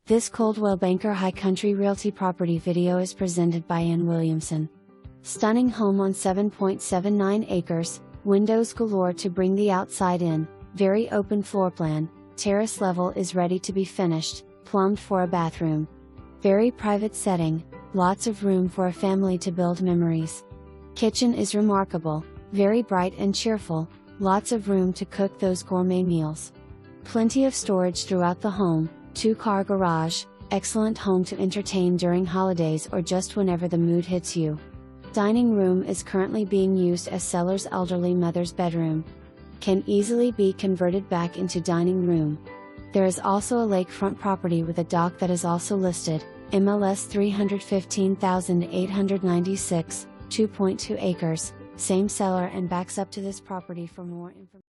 This Coldwell Banker High Country Realty property video is presented by Ann Williamson. Stunning home on 7.79 acres, windows galore to bring the outside in, very open floor plan, terrace level is ready to be finished, plumbed for a bathroom. Very private setting, lots of room for a family to build memories. Kitchen is remarkable, very bright and cheerful, lots of room to cook those gourmet meals. Plenty of storage throughout the home, 2-car garage, excellent home to entertain during holidays or just whenever the mood hits you. Dining room is currently being used as seller's elderly mother's bedroom. Can easily be converted back into dining room. There is also a lakefront property with a dock that is also listed, MLS 315,896, 2.2 acres, same seller and backs up to this property for more information.